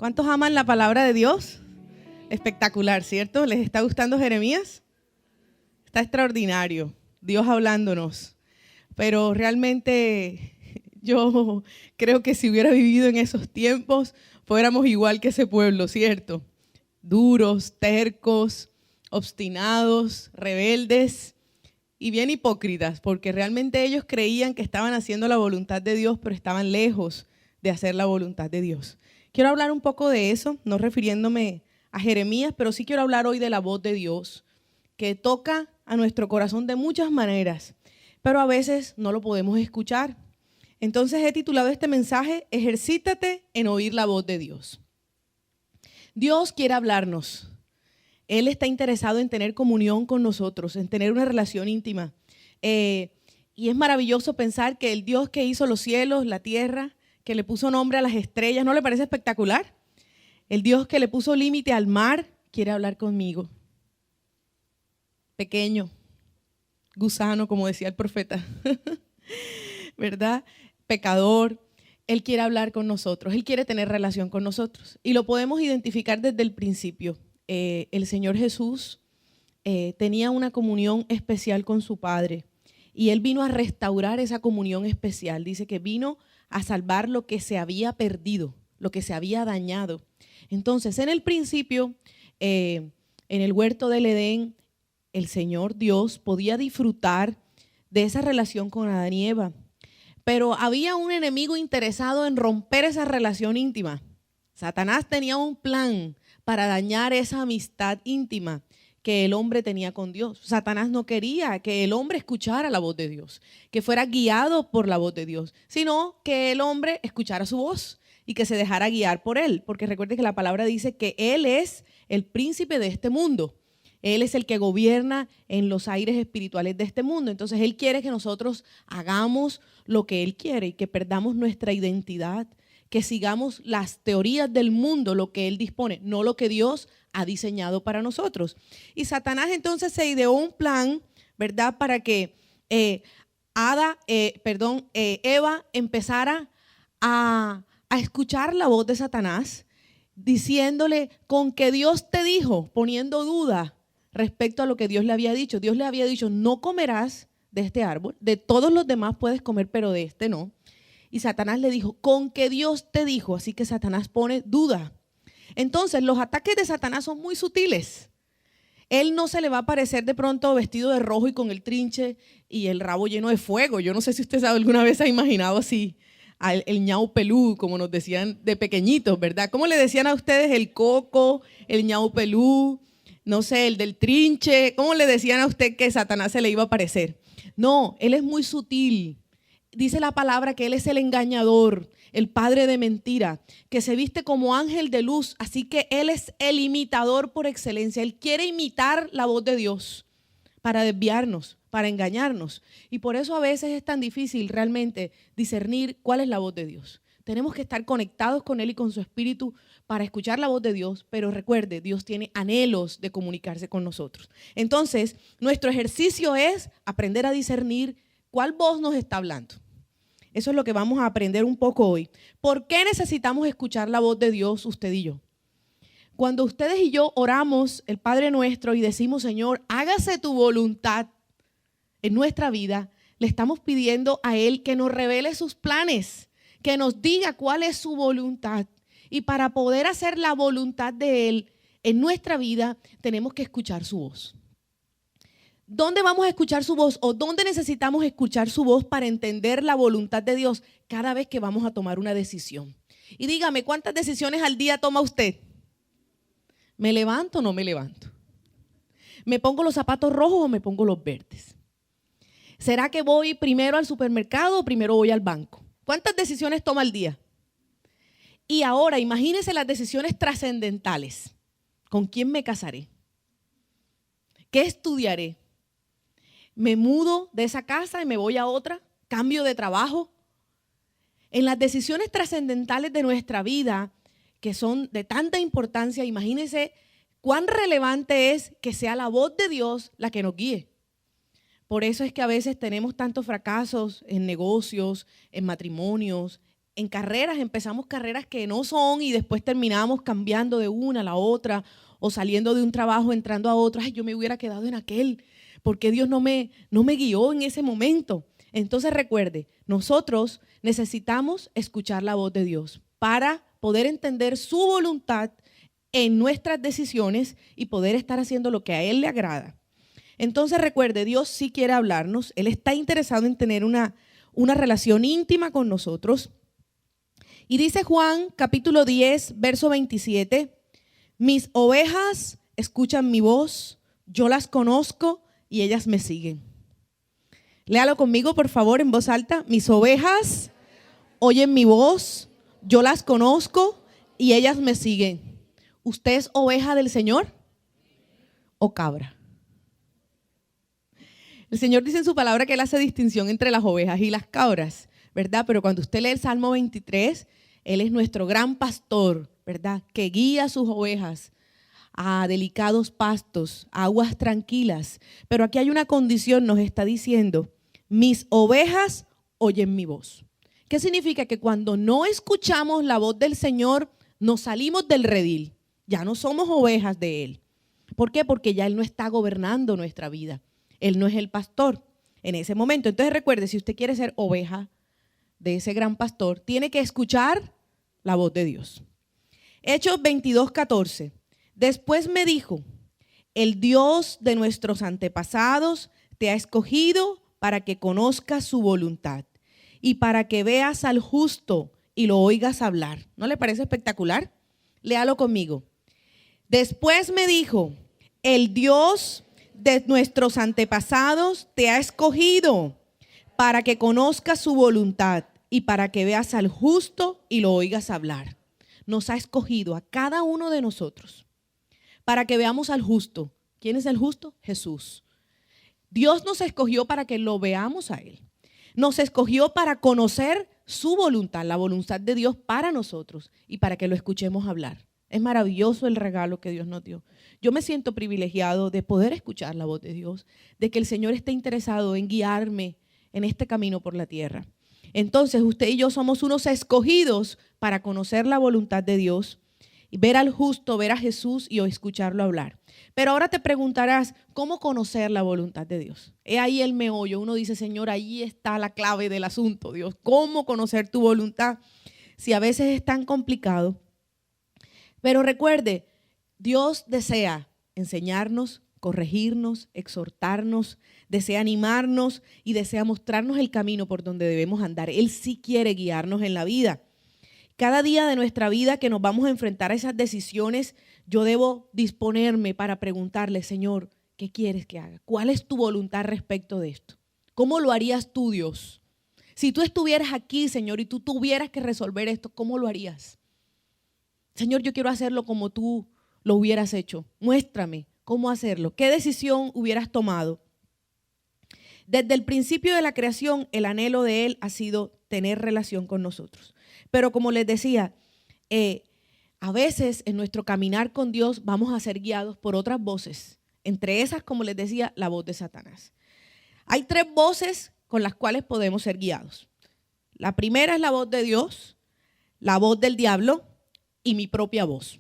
¿Cuántos aman la palabra de Dios? Espectacular, ¿cierto? ¿Les está gustando Jeremías? Está extraordinario, Dios hablándonos. Pero realmente yo creo que si hubiera vivido en esos tiempos, fuéramos igual que ese pueblo, ¿cierto? Duros, tercos, obstinados, rebeldes y bien hipócritas, porque realmente ellos creían que estaban haciendo la voluntad de Dios, pero estaban lejos de hacer la voluntad de Dios. Quiero hablar un poco de eso, no refiriéndome a Jeremías, pero sí quiero hablar hoy de la voz de Dios, que toca a nuestro corazón de muchas maneras, pero a veces no lo podemos escuchar. Entonces he titulado este mensaje, Ejercítate en oír la voz de Dios. Dios quiere hablarnos. Él está interesado en tener comunión con nosotros, en tener una relación íntima. Y es maravilloso pensar que el Dios que hizo los cielos, la tierra, que le puso nombre a las estrellas, ¿no le parece espectacular? El Dios que le puso límite al mar, quiere hablar conmigo. Pequeño, gusano, como decía el profeta, ¿verdad? Pecador, Él quiere hablar con nosotros, Él quiere tener relación con nosotros. Y lo podemos identificar desde el principio. El Señor Jesús tenía una comunión especial con su Padre y Él vino a restaurar esa comunión especial. Dice que vino a salvar lo que se había perdido, lo que se había dañado. Entonces, en el principio, en el huerto del Edén, el Señor Dios podía disfrutar de esa relación con Adán y Eva, pero había un enemigo interesado en romper esa relación íntima. Satanás tenía un plan para dañar esa amistad íntima que el hombre tenía con Dios. Satanás no quería que el hombre escuchara la voz de Dios, que fuera guiado por la voz de Dios, sino que el hombre escuchara su voz y que se dejara guiar por él, porque recuerde que la palabra dice que él es el príncipe de este mundo. Él es el que gobierna en los aires espirituales de este mundo. Entonces Él quiere que nosotros hagamos lo que Él quiere y que perdamos nuestra identidad, que sigamos las teorías del mundo, lo que Él dispone, no lo que Dios ha diseñado para nosotros. Y Satanás entonces se ideó un plan, ¿verdad?, para que Eva empezara a escuchar la voz de Satanás, diciéndole, con que Dios te dijo, poniendo duda respecto a lo que Dios le había dicho. Dios le había dicho, no comerás de este árbol, de todos los demás puedes comer, pero de este no. Y Satanás le dijo, con que Dios te dijo. Así que Satanás pone duda. Entonces, los ataques de Satanás son muy sutiles. Él no se le va a aparecer de pronto vestido de rojo y con el trinche y el rabo lleno de fuego. Yo no sé si usted alguna vez ha imaginado así el ñau pelú, como nos decían de pequeñitos, ¿verdad? ¿Cómo le decían a ustedes el coco, el ñau pelú, no sé, el del trinche? ¿Cómo le decían a usted que Satanás se le iba a aparecer? No, él es muy sutil. Dice la palabra que él es el engañador, el padre de mentira, que se viste como ángel de luz, así que él es el imitador por excelencia. Él quiere imitar la voz de Dios para desviarnos, para engañarnos. Y por eso a veces es tan difícil realmente discernir cuál es la voz de Dios. Tenemos que estar conectados con Él y con su Espíritu para escuchar la voz de Dios, pero recuerde, Dios tiene anhelos de comunicarse con nosotros. Entonces, nuestro ejercicio es aprender a discernir cuál voz nos está hablando. Eso es lo que vamos a aprender un poco hoy. ¿Por qué necesitamos escuchar la voz de Dios, usted y yo? Cuando ustedes y yo oramos el Padre Nuestro y decimos, Señor, hágase tu voluntad en nuestra vida, le estamos pidiendo a Él que nos revele sus planes, que nos diga cuál es su voluntad. Y para poder hacer la voluntad de Él en nuestra vida, tenemos que escuchar su voz. ¿Dónde vamos a escuchar su voz o dónde necesitamos escuchar su voz para entender la voluntad de Dios? Cada vez que vamos a tomar una decisión. Y dígame, ¿cuántas decisiones al día toma usted? ¿Me levanto o no me levanto? ¿Me pongo los zapatos rojos o me pongo los verdes? ¿Será que voy primero al supermercado o primero voy al banco? ¿Cuántas decisiones toma al día? Y ahora, imagínense las decisiones trascendentales. ¿Con quién me casaré? ¿Qué estudiaré? ¿Me mudo de esa casa y me voy a otra? ¿Cambio de trabajo? En las decisiones trascendentales de nuestra vida, que son de tanta importancia, imagínense cuán relevante es que sea la voz de Dios la que nos guíe. Por eso es que a veces tenemos tantos fracasos en negocios, en matrimonios, en carreras, empezamos carreras que no son y después terminamos cambiando de una a la otra o saliendo de un trabajo, entrando a otro. Ay, yo me hubiera quedado en aquel, porque Dios no me guió en ese momento. Entonces recuerde, nosotros necesitamos escuchar la voz de Dios para poder entender su voluntad en nuestras decisiones y poder estar haciendo lo que a Él le agrada. Entonces recuerde, Dios sí quiere hablarnos, Él está interesado en tener una relación íntima con nosotros. Y dice Juan capítulo 10, verso 27, mis ovejas escuchan mi voz, yo las conozco y ellas me siguen. Léalo conmigo, por favor, en voz alta. Mis ovejas oyen mi voz, yo las conozco y ellas me siguen. ¿Usted es oveja del Señor o cabra? El Señor dice en su palabra que Él hace distinción entre las ovejas y las cabras, ¿verdad? Pero cuando usted lee el Salmo 23, Él es nuestro gran pastor, ¿verdad? Que guía a sus ovejas a delicados pastos, a aguas tranquilas. Pero aquí hay una condición, nos está diciendo, mis ovejas oyen mi voz. ¿Qué significa? Que cuando no escuchamos la voz del Señor, nos salimos del redil. Ya no somos ovejas de Él. ¿Por qué? Porque ya Él no está gobernando nuestra vida. Él no es el pastor en ese momento. Entonces recuerde, si usted quiere ser oveja de ese gran pastor, tiene que escuchar la voz de Dios. Hechos 22:14. Después me dijo, el Dios de nuestros antepasados te ha escogido para que conozcas su voluntad y para que veas al justo y lo oigas hablar. ¿No le parece espectacular? Léalo conmigo. Después me dijo, el Dios de nuestros antepasados te ha escogido para que conozcas su voluntad y para que veas al justo y lo oigas hablar. Nos ha escogido a cada uno de nosotros para que veamos al justo. ¿Quién es el justo? Jesús. Dios nos escogió para que lo veamos a Él. Nos escogió para conocer su voluntad, la voluntad de Dios para nosotros y para que lo escuchemos hablar. Es maravilloso el regalo que Dios nos dio. Yo me siento privilegiado de poder escuchar la voz de Dios, de que el Señor esté interesado en guiarme en este camino por la tierra. Entonces usted y yo somos unos escogidos para conocer la voluntad de Dios, y ver al justo, ver a Jesús y escucharlo hablar. Pero ahora te preguntarás, ¿cómo conocer la voluntad de Dios? He ahí el meollo. Uno dice, Señor, ahí está la clave del asunto, Dios. ¿Cómo conocer tu voluntad? Si a veces es tan complicado. Pero recuerde, Dios desea enseñarnos, corregirnos, exhortarnos, desea animarnos y desea mostrarnos el camino por donde debemos andar. Él sí quiere guiarnos en la vida. Cada día de nuestra vida que nos vamos a enfrentar a esas decisiones, yo debo disponerme para preguntarle, Señor, ¿qué quieres que haga? ¿Cuál es tu voluntad respecto de esto? ¿Cómo lo harías tú, Dios? Si tú estuvieras aquí, Señor, y tú tuvieras que resolver esto, ¿cómo lo harías? Señor, yo quiero hacerlo como tú lo hubieras hecho. Muéstrame cómo hacerlo. ¿Qué decisión hubieras tomado? Desde el principio de la creación, el anhelo de Él ha sido tener relación con nosotros. Pero como les decía, a veces en nuestro caminar con Dios vamos a ser guiados por otras voces. Entre esas, como les decía, la voz de Satanás. Hay 3 voces con las cuales podemos ser guiados. La primera es la voz de Dios, la voz del diablo y mi propia voz.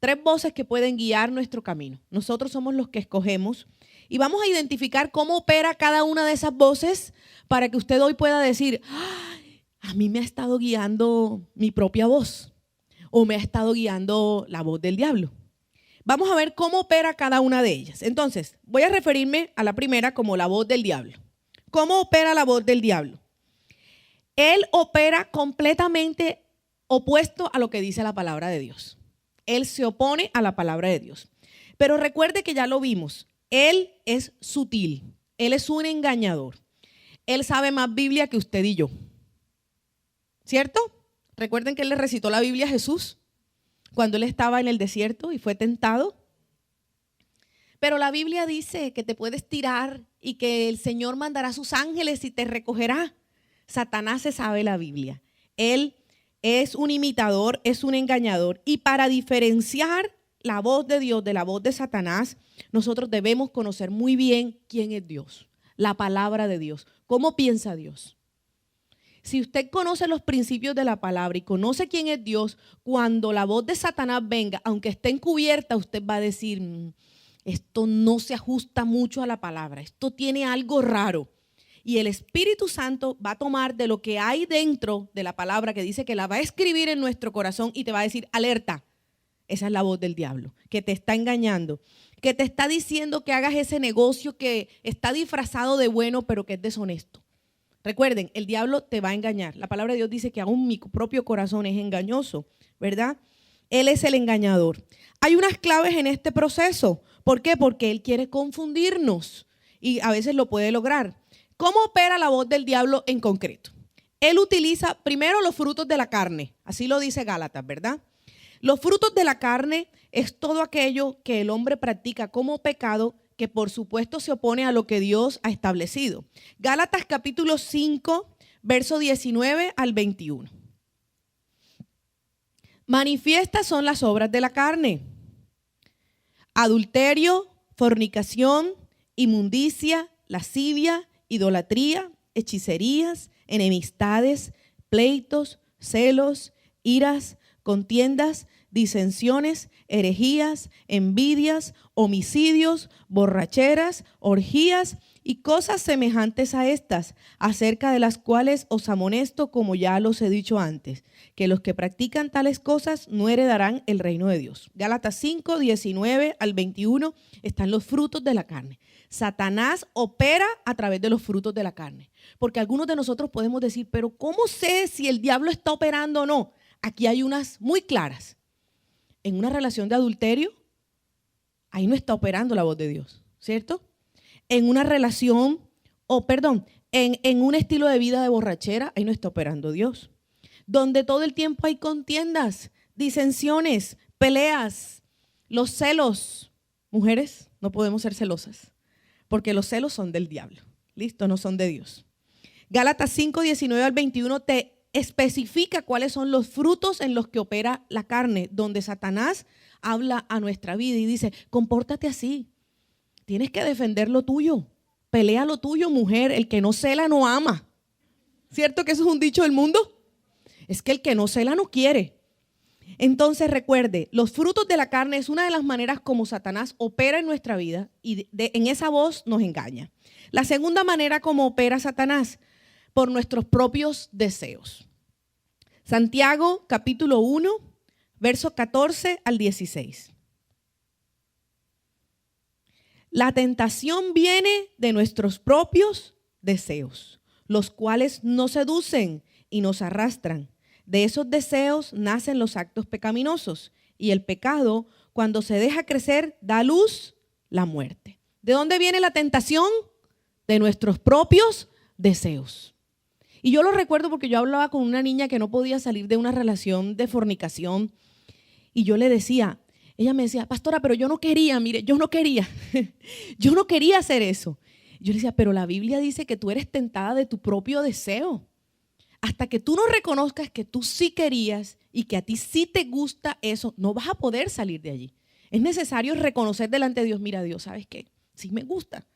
3 voces que pueden guiar nuestro camino. Nosotros somos los que escogemos y vamos a identificar cómo opera cada una de esas voces para que usted hoy pueda decir, a mí me ha estado guiando mi propia voz o me ha estado guiando la voz del diablo. Vamos a ver cómo opera cada una de ellas. Entonces, voy a referirme a la primera como la voz del diablo. ¿Cómo opera la voz del diablo? Él opera completamente opuesto a lo que dice la palabra de Dios. Él se opone a la palabra de Dios. Pero recuerde que ya lo vimos. Él es sutil. Él es un engañador. Él sabe más Biblia que usted y yo. ¿Cierto? Recuerden que él le recitó la Biblia a Jesús cuando él estaba en el desierto y fue tentado. Pero la Biblia dice que te puedes tirar y que el Señor mandará a sus ángeles y te recogerá. Satanás se sabe la Biblia. Él es un imitador, es un engañador. Y para diferenciar la voz de Dios de la voz de Satanás, nosotros debemos conocer muy bien quién es Dios, la palabra de Dios, cómo piensa Dios. Si usted conoce los principios de la palabra y conoce quién es Dios, cuando la voz de Satanás venga, aunque esté encubierta, usted va a decir, esto no se ajusta mucho a la palabra, esto tiene algo raro. Y el Espíritu Santo va a tomar de lo que hay dentro de la palabra, que dice que la va a escribir en nuestro corazón y te va a decir, alerta. Esa es la voz del diablo, que te está engañando, que te está diciendo que hagas ese negocio que está disfrazado de bueno, pero que es deshonesto. Recuerden, el diablo te va a engañar. La palabra de Dios dice que aún mi propio corazón es engañoso, ¿verdad? Él es el engañador. Hay unas claves en este proceso. ¿Por qué? Porque él quiere confundirnos y a veces lo puede lograr. ¿Cómo opera la voz del diablo en concreto? Él utiliza primero los frutos de la carne, así lo dice Gálatas, ¿verdad? Los frutos de la carne es todo aquello que el hombre practica como pecado, que por supuesto se opone a lo que Dios ha establecido. Gálatas capítulo 5, verso 19 al 21. Manifiestas son las obras de la carne: adulterio, fornicación, inmundicia, lascivia, idolatría, hechicerías, enemistades, pleitos, celos, iras, contiendas, disensiones, herejías, envidias, homicidios, borracheras, orgías y cosas semejantes a estas, acerca de las cuales os amonesto, como ya los he dicho antes, que los que practican tales cosas no heredarán el reino de Dios. Gálatas 5, 19 al 21 están los frutos de la carne. Satanás opera a través de los frutos de la carne, porque algunos de nosotros podemos decir, pero ¿cómo sé si el diablo está operando o no? Aquí hay unas muy claras. En una relación de adulterio, ahí no está operando la voz de Dios, ¿cierto? En una relación, en un estilo de vida de borrachera, ahí no está operando Dios. Donde todo el tiempo hay contiendas, disensiones, peleas, los celos. Mujeres, no podemos ser celosas, porque los celos son del diablo, ¿listo? No son de Dios. Gálatas 5, 19 al 21 te especifica cuáles son los frutos en los que opera la carne, donde Satanás habla a nuestra vida y dice, compórtate así, tienes que defender lo tuyo, pelea lo tuyo, mujer, el que no cela no ama. ¿Cierto que eso es un dicho del mundo? Es que el que no cela no quiere. Entonces recuerde, los frutos de la carne es una de las maneras como Satanás opera en nuestra vida y en esa voz nos engaña. La segunda manera como opera Satanás, por nuestros propios deseos. Santiago capítulo 1, versos 14 al 16. La tentación viene de nuestros propios deseos, los cuales nos seducen y nos arrastran. De esos deseos nacen los actos pecaminosos y el pecado, cuando se deja crecer, da a luz la muerte. ¿De dónde viene la tentación? De nuestros propios deseos. Y yo lo recuerdo porque yo hablaba con una niña que no podía salir de una relación de fornicación y yo le decía, ella me decía, pastora, pero yo no quería, mire, yo no quería hacer eso. Yo le decía, pero la Biblia dice que tú eres tentada de tu propio deseo. Hasta que tú no reconozcas que tú sí querías y que a ti sí te gusta eso, no vas a poder salir de allí. Es necesario reconocer delante de Dios, mira Dios, ¿sabes qué? Sí me gusta.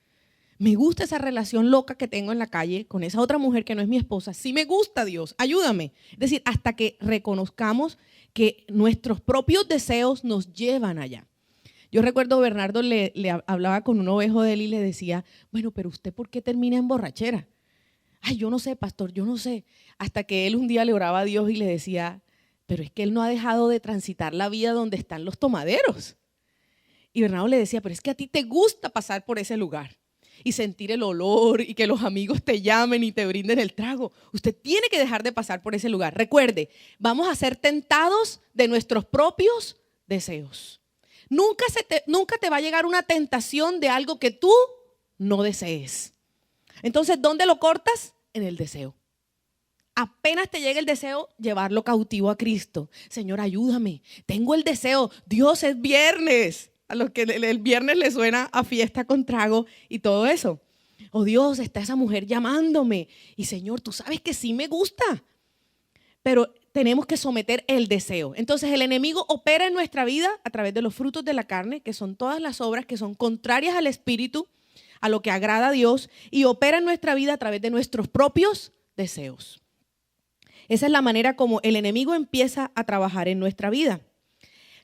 Me gusta esa relación loca que tengo en la calle con esa otra mujer que no es mi esposa. Sí me gusta, Dios, ayúdame. Es decir, hasta que reconozcamos que nuestros propios deseos nos llevan allá. Yo recuerdo Bernardo le hablaba con un ovejo de él y le decía, bueno, pero ¿usted por qué termina en borrachera? Ay, yo no sé, pastor, yo no sé. Hasta que él un día le oraba a Dios y le decía, pero es que él no ha dejado de transitar la vida donde están los tomaderos. Y Bernardo le decía, pero es que a ti te gusta pasar por ese lugar y sentir el olor y que los amigos te llamen y te brinden el trago. Usted tiene que dejar de pasar por ese lugar. Recuerde, vamos a ser tentados de nuestros propios deseos. Nunca te va a llegar una tentación de algo que tú no desees. Entonces, ¿dónde lo cortas? En el deseo. Apenas te llega el deseo, llevarlo cautivo a Cristo. Señor, ayúdame. Tengo el deseo. Dios, es viernes. A los que el viernes le suena a fiesta con trago y todo eso. Oh Dios, está esa mujer llamándome. Y Señor, tú sabes que sí me gusta. Pero tenemos que someter el deseo. Entonces el enemigo opera en nuestra vida a través de los frutos de la carne, que son todas las obras que son contrarias al Espíritu, a lo que agrada a Dios, y opera en nuestra vida a través de nuestros propios deseos. Esa es la manera como el enemigo empieza a trabajar en nuestra vida.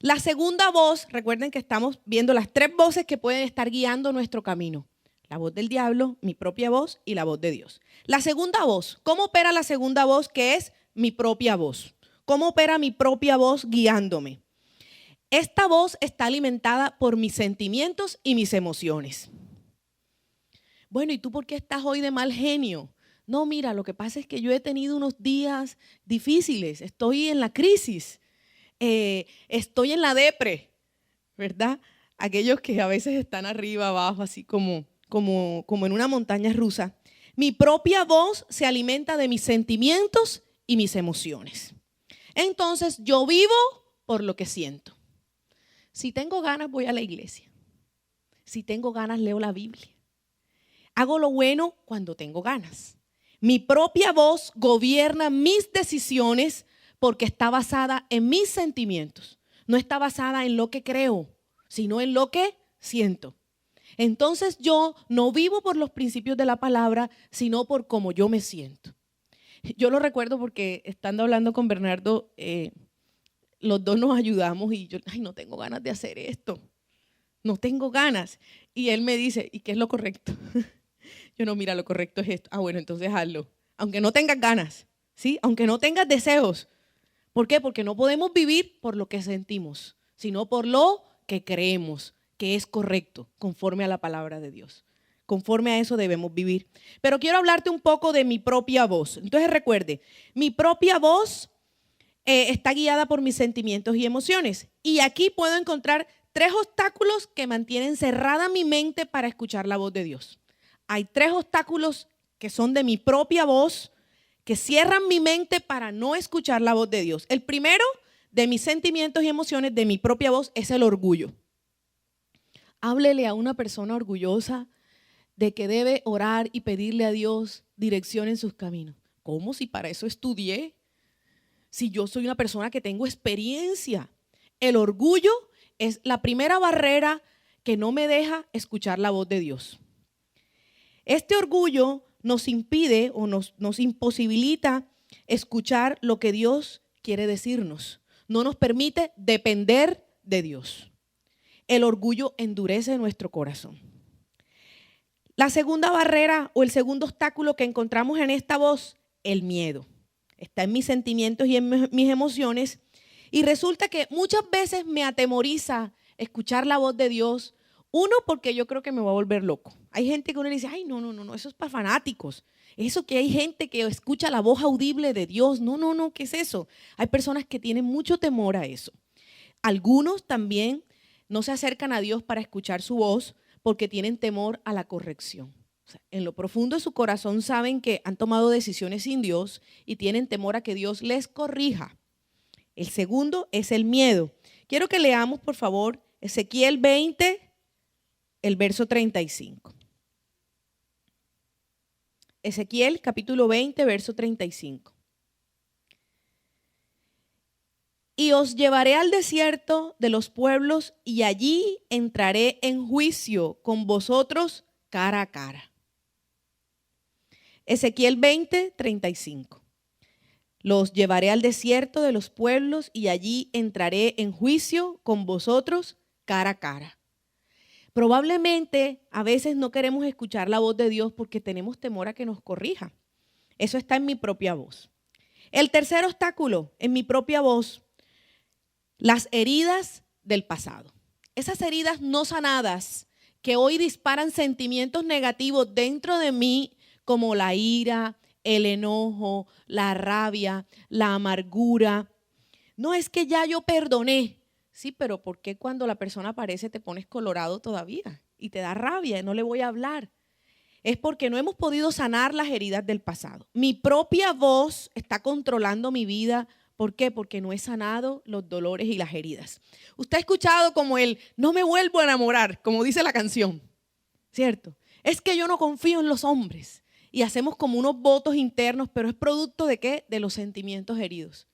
La segunda voz, recuerden que estamos viendo las 3 voces que pueden estar guiando nuestro camino. La voz del diablo, mi propia voz y la voz de Dios. La segunda voz, ¿cómo opera la segunda voz, que es mi propia voz? ¿Cómo opera mi propia voz guiándome? Esta voz está alimentada por mis sentimientos y mis emociones. Bueno, ¿y tú por qué estás hoy de mal genio? No, mira, lo que pasa es que yo he tenido unos días difíciles, estoy en la crisis, estoy en la depre, ¿verdad? Aquellos que a veces están arriba, abajo, así como en una montaña rusa. Mi propia voz se alimenta de mis sentimientos y mis emociones. Entonces yo vivo por lo que siento. Si tengo ganas, voy a la iglesia. Si tengo ganas, leo la Biblia. Hago lo bueno cuando tengo ganas. Mi propia voz gobierna mis decisiones porque está basada en mis sentimientos. No está basada en lo que creo, sino en lo que siento. Entonces yo no vivo por los principios de la palabra, sino por cómo yo me siento. Yo lo recuerdo porque estando hablando con Bernardo, los dos nos ayudamos y yo, no tengo ganas de hacer esto. No tengo ganas. Y él me dice, ¿y qué es lo correcto? Yo no, mira, lo correcto es esto. Bueno, entonces hazlo. Aunque no tengas ganas, ¿sí? Aunque no tengas deseos. ¿Por qué? Porque no podemos vivir por lo que sentimos, sino por lo que creemos que es correcto, conforme a la palabra de Dios. Conforme a eso debemos vivir. Pero quiero hablarte un poco de mi propia voz. Entonces recuerde, mi propia voz está guiada por mis sentimientos y emociones. Y aquí puedo encontrar 3 obstáculos que mantienen cerrada mi mente para escuchar la voz de Dios. Hay 3 obstáculos que son de mi propia voz, que cierran mi mente para no escuchar la voz de Dios. El primero de mis sentimientos y emociones, de mi propia voz, es el orgullo. Háblele a una persona orgullosa de que debe orar y pedirle a Dios dirección en sus caminos. ¿Cómo? Si para eso estudié. Si yo soy una persona que tengo experiencia. El orgullo es la primera barrera que no me deja escuchar la voz de Dios. Este orgullo nos impide o nos imposibilita escuchar lo que Dios quiere decirnos. No nos permite depender de Dios. El orgullo endurece nuestro corazón. La segunda barrera o el segundo obstáculo que encontramos en esta voz, el miedo. Está en mis sentimientos y en mis emociones. Y resulta que muchas veces me atemoriza escuchar la voz de Dios. Uno, porque yo creo que me voy a volver loco. Hay gente que uno le dice, ay, no, eso es para fanáticos. Eso que hay gente que escucha la voz audible de Dios. No, ¿qué es eso? Hay personas que tienen mucho temor a eso. Algunos también no se acercan a Dios para escuchar su voz porque tienen temor a la corrección. O sea, en lo profundo de su corazón saben que han tomado decisiones sin Dios y tienen temor a que Dios les corrija. El segundo es el miedo. Quiero que leamos, por favor, Ezequiel 20, el verso 35. Ezequiel capítulo 20, verso 35. Y os llevaré al desierto de los pueblos y allí entraré en juicio con vosotros cara a cara. Ezequiel 20, 35. Los llevaré al desierto de los pueblos y allí entraré en juicio con vosotros cara a cara. Probablemente a veces no queremos escuchar la voz de Dios porque tenemos temor a que nos corrija. Eso está en mi propia voz. El tercer obstáculo, en mi propia voz, las heridas del pasado. Esas heridas no sanadas que hoy disparan sentimientos negativos dentro de mí, como la ira, el enojo, la rabia, la amargura. No es que ya yo perdoné. Sí, pero ¿por qué cuando la persona aparece te pones colorado todavía y te da rabia y no le voy a hablar? Es porque no hemos podido sanar las heridas del pasado. Mi propia voz está controlando mi vida. ¿Por qué? Porque no he sanado los dolores y las heridas. Usted ha escuchado como el no me vuelvo a enamorar, como dice la canción, ¿cierto? Es que yo no confío en los hombres. Y hacemos como unos votos internos, pero ¿es producto de qué? De los sentimientos heridos.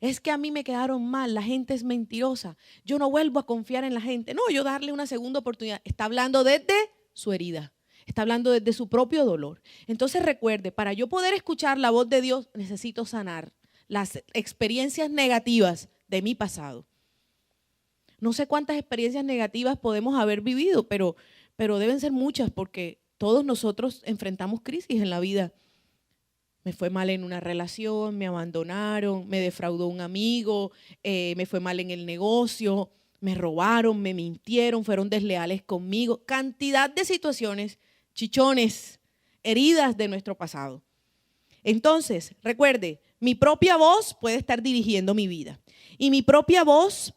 Es que a mí me quedaron mal, la gente es mentirosa, yo no vuelvo a confiar en la gente. No, yo darle una segunda oportunidad. Está hablando desde su herida. Está hablando desde su propio dolor. Entonces recuerde, para yo poder escuchar la voz de Dios, necesito sanar las experiencias negativas de mi pasado. No sé cuántas experiencias negativas podemos haber vivido, pero deben ser muchas porque todos nosotros enfrentamos crisis en la vida. Me fue mal en una relación, me abandonaron, me defraudó un amigo, me fue mal en el negocio, me robaron, me mintieron, fueron desleales conmigo. Cantidad de situaciones, chichones, heridas de nuestro pasado. Entonces, recuerde, mi propia voz puede estar dirigiendo mi vida. Y mi propia voz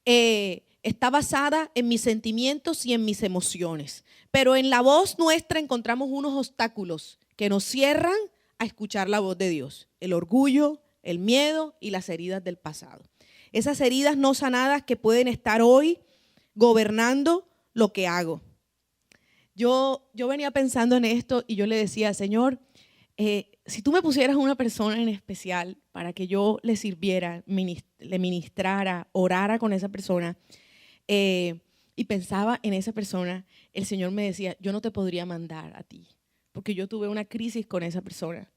está basada en mis sentimientos y en mis emociones. Pero en la voz nuestra encontramos unos obstáculos que nos cierran a escuchar la voz de Dios. El orgullo, el miedo y las heridas del pasado. Esas heridas no sanadas que pueden estar hoy gobernando lo que hago. Yo venía pensando en esto y yo le decía, Señor, si tú me pusieras una persona en especial para que yo le sirviera, le ministrara, orara con esa persona, y pensaba en esa persona, el Señor me decía, yo no te podría mandar a ti, porque yo tuve una crisis con esa persona,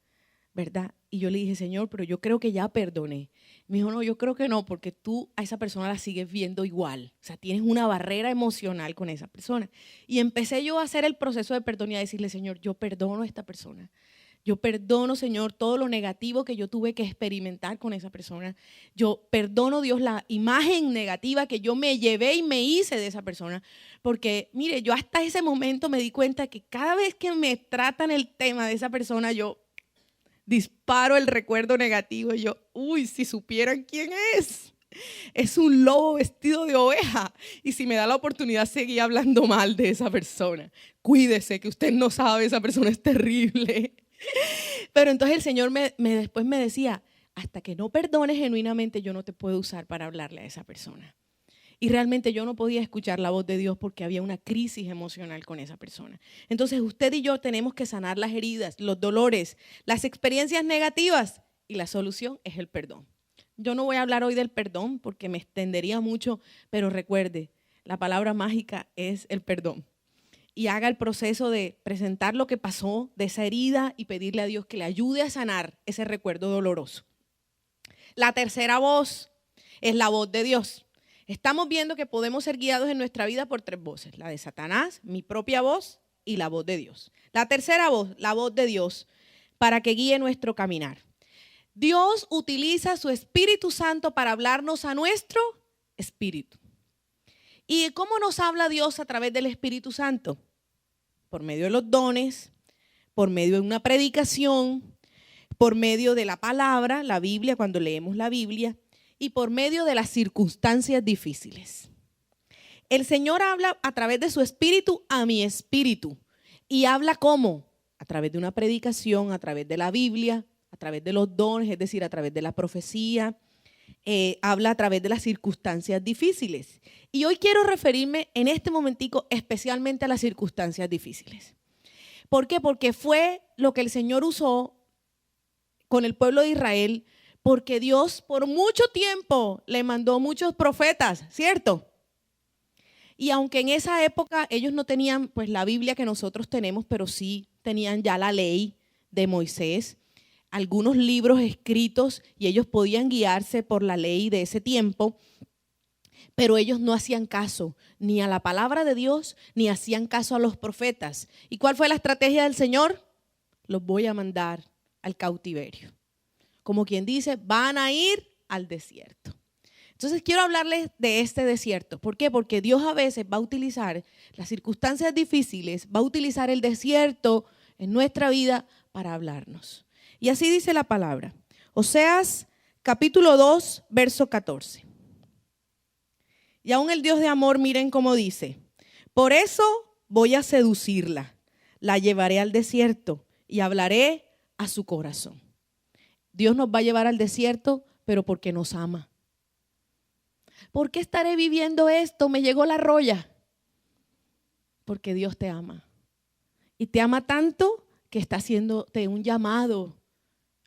¿verdad? Y yo le dije, Señor, pero yo creo que ya perdoné. Me dijo, no, yo creo que no, porque tú a esa persona la sigues viendo igual. O sea, tienes una barrera emocional con esa persona. Y empecé yo a hacer el proceso de perdón y a decirle, Señor, yo perdono a esta persona. Yo perdono, Señor, todo lo negativo que yo tuve que experimentar con esa persona. Yo perdono, Dios, la imagen negativa que yo me llevé y me hice de esa persona. Porque, mire, yo hasta ese momento me di cuenta que cada vez que me tratan el tema de esa persona, yo disparo el recuerdo negativo y yo, uy, si supieran quién es un lobo vestido de oveja. Y si me da la oportunidad, seguir hablando mal de esa persona. Cuídese, que usted no sabe, esa persona es terrible. Pero entonces el Señor después me decía, hasta que no perdones genuinamente, yo no te puedo usar para hablarle a esa persona. Y realmente yo no podía escuchar la voz de Dios porque había una crisis emocional con esa persona. Entonces usted y yo tenemos que sanar las heridas, los dolores, las experiencias negativas, y la solución es el perdón. Yo no voy a hablar hoy del perdón porque me extendería mucho, pero recuerde, la palabra mágica es el perdón. Y haga el proceso de presentar lo que pasó, de esa herida, y pedirle a Dios que le ayude a sanar ese recuerdo doloroso. La tercera voz es la voz de Dios. Estamos viendo que podemos ser guiados en nuestra vida por tres voces: la de Satanás, mi propia voz y la voz de Dios. La tercera voz, la voz de Dios, para que guíe nuestro caminar. Dios utiliza su Espíritu Santo para hablarnos a nuestro espíritu. ¿Y cómo nos habla Dios a través del Espíritu Santo? Por medio de los dones, por medio de una predicación, por medio de la palabra, la Biblia, cuando leemos la Biblia, y por medio de las circunstancias difíciles. El Señor habla a través de su Espíritu a mi espíritu. ¿Y habla cómo? A través de una predicación, a través de la Biblia, a través de los dones, es decir, a través de la profecía. Habla a través de las circunstancias difíciles. Y hoy quiero referirme en este momentico especialmente a las circunstancias difíciles. ¿Por qué? Porque fue lo que el Señor usó con el pueblo de Israel, porque Dios por mucho tiempo le mandó muchos profetas, ¿cierto? Y aunque en esa época ellos no tenían pues la Biblia que nosotros tenemos, pero sí tenían ya la ley de Moisés, algunos libros escritos, y ellos podían guiarse por la ley de ese tiempo, pero ellos no hacían caso ni a la palabra de Dios, ni hacían caso a los profetas. ¿Y cuál fue la estrategia del Señor? Los voy a mandar al cautiverio. Como quien dice, van a ir al desierto. Entonces quiero hablarles de este desierto. ¿Por qué? Porque Dios a veces va a utilizar las circunstancias difíciles, va a utilizar el desierto en nuestra vida para hablarnos. Y así dice la palabra. Oseas capítulo 2, verso 14. Y aún el Dios de amor, miren cómo dice: por eso voy a seducirla, la llevaré al desierto y hablaré a su corazón. Dios nos va a llevar al desierto, pero porque nos ama. ¿Por qué estaré viviendo esto? Me llegó la roya. Porque Dios te ama. Y te ama tanto que está haciéndote un llamado.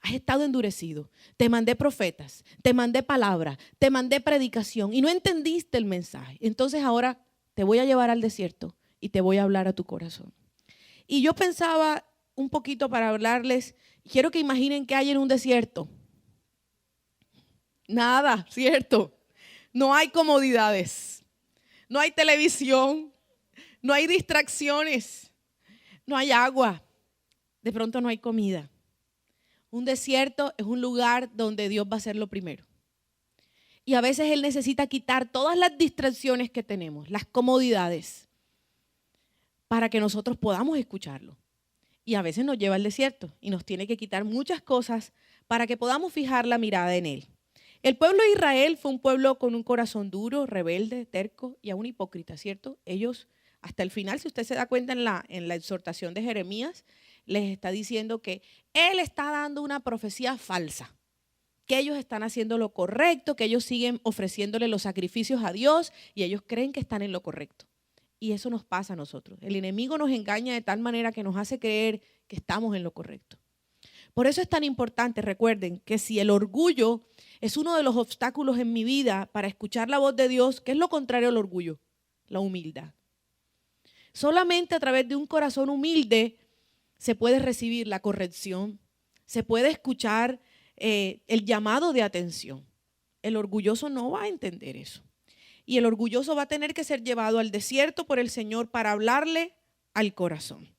Has estado endurecido. Te mandé profetas, te mandé palabra, te mandé predicación y no entendiste el mensaje. Entonces ahora te voy a llevar al desierto y te voy a hablar a tu corazón. Y yo pensaba un poquito para hablarles, quiero que imaginen que hay en un desierto. Nada, ¿cierto? No hay comodidades, no hay televisión, no hay distracciones, no hay agua, de pronto no hay comida. Un desierto es un lugar donde Dios va a ser lo primero. Y a veces Él necesita quitar todas las distracciones que tenemos, las comodidades, para que nosotros podamos escucharlo. Y a veces nos lleva al desierto y nos tiene que quitar muchas cosas para que podamos fijar la mirada en Él. El pueblo de Israel fue un pueblo con un corazón duro, rebelde, terco y aún hipócrita, ¿cierto? Ellos, hasta el final, si usted se da cuenta en la exhortación de Jeremías, les está diciendo que Él está dando una profecía falsa, que ellos están haciendo lo correcto, que ellos siguen ofreciéndole los sacrificios a Dios y ellos creen que están en lo correcto. Y eso nos pasa a nosotros. El enemigo nos engaña de tal manera que nos hace creer que estamos en lo correcto. Por eso es tan importante, recuerden, que si el orgullo es uno de los obstáculos en mi vida para escuchar la voz de Dios, ¿qué es lo contrario al orgullo? La humildad. Solamente a través de un corazón humilde se puede recibir la corrección, se puede escuchar el llamado de atención. El orgulloso no va a entender eso. Y el orgulloso va a tener que ser llevado al desierto por el Señor para hablarle al corazón.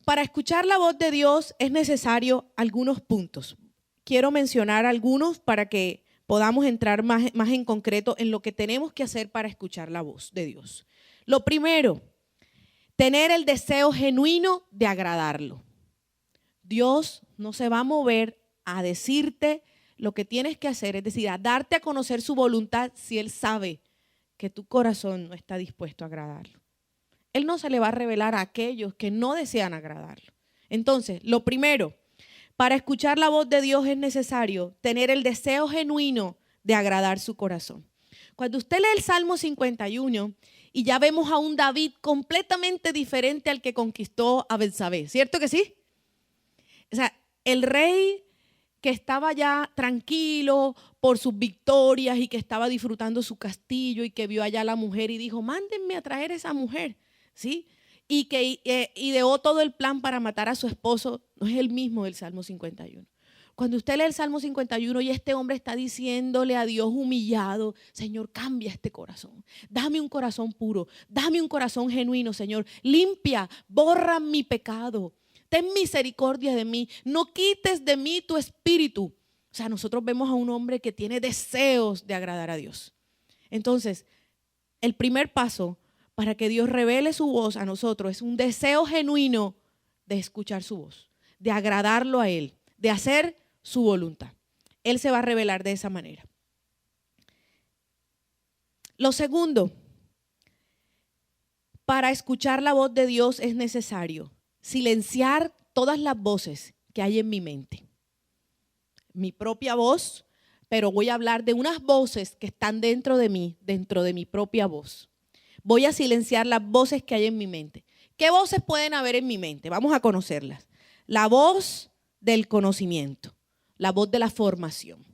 Para escuchar la voz de Dios es necesario algunos puntos. Quiero mencionar algunos para que podamos entrar más en concreto en lo que tenemos que hacer para escuchar la voz de Dios. Lo primero, tener el deseo genuino de agradarlo. Dios no se va a mover a decirte lo que tienes que hacer, es decir, a darte a conocer su voluntad si Él sabe que tu corazón no está dispuesto a agradarlo. Él no se le va a revelar a aquellos que no desean agradarlo. Entonces, lo primero, para escuchar la voz de Dios es necesario tener el deseo genuino de agradar su corazón. Cuando usted lee el Salmo 51 y ya vemos a un David completamente diferente al que conquistó a Betsabé, ¿cierto que sí? O sea, el rey que estaba ya tranquilo por sus victorias y que estaba disfrutando su castillo y que vio allá a la mujer y dijo, mándenme a traer esa mujer, ¿sí? Y que ideó todo el plan para matar a su esposo, no es el mismo del Salmo 51. Cuando usted lee el Salmo 51 y este hombre está diciéndole a Dios humillado, Señor, cambia este corazón, dame un corazón puro, dame un corazón genuino, Señor, limpia, borra mi pecado. Ten misericordia de mí, no quites de mí tu espíritu. O sea, nosotros vemos a un hombre que tiene deseos de agradar a Dios. Entonces, el primer paso para que Dios revele su voz a nosotros es un deseo genuino de escuchar su voz, de agradarlo a Él, de hacer su voluntad. Él se va a revelar de esa manera. Lo segundo, para escuchar la voz de Dios es necesario silenciar todas las voces que hay en mi mente. Mi propia voz, pero voy a hablar de unas voces que están dentro de mí, dentro de mi propia voz. Voy a silenciar las voces que hay en mi mente. ¿Qué voces pueden haber en mi mente? Vamos a conocerlas. La voz del conocimiento, la voz de la formación.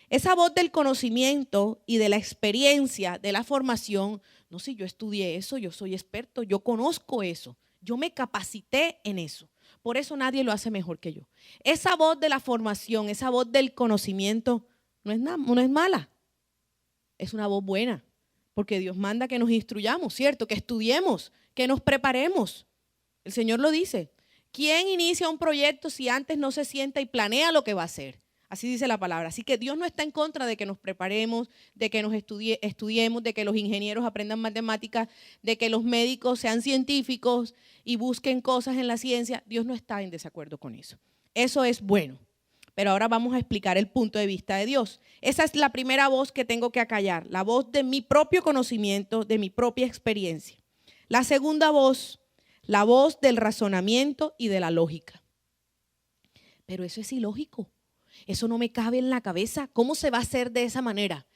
Esa voz del conocimiento y de la experiencia, de la formación, no sé, yo estudié eso, yo soy experto, yo conozco eso. Yo me capacité en eso. Por eso nadie lo hace mejor que yo. Esa voz de la formación, esa voz del conocimiento, no es mala. Es una voz buena. Porque Dios manda que nos instruyamos, ¿cierto? Que estudiemos, que nos preparemos. El Señor lo dice. ¿Quién inicia un proyecto si antes no se sienta y planea lo que va a hacer? Así dice la palabra. Así que Dios no está en contra de que nos preparemos, de que nos estudiemos, de que los ingenieros aprendan matemáticas, de que los médicos sean científicos y busquen cosas en la ciencia. Dios no está en desacuerdo con eso. Eso es bueno. Pero ahora vamos a explicar el punto de vista de Dios. Esa es la primera voz que tengo que acallar, la voz de mi propio conocimiento, de mi propia experiencia. La segunda voz, la voz del razonamiento y de la lógica. Pero eso es ilógico. Eso no me cabe en la cabeza. ¿Cómo se va a hacer de esa manera?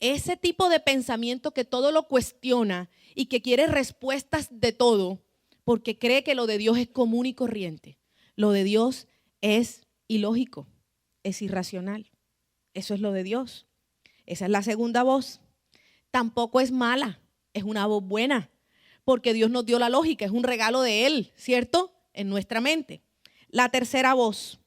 Ese tipo de pensamiento que todo lo cuestiona y que quiere respuestas de todo porque cree que lo de Dios es común y corriente. Lo de Dios es ilógico, es irracional. Eso es lo de Dios. Esa es la segunda voz. Tampoco es mala. es una voz buena, porque Dios nos dio la lógica, es un regalo de Él, ¿cierto? En nuestra mente. La tercera voz,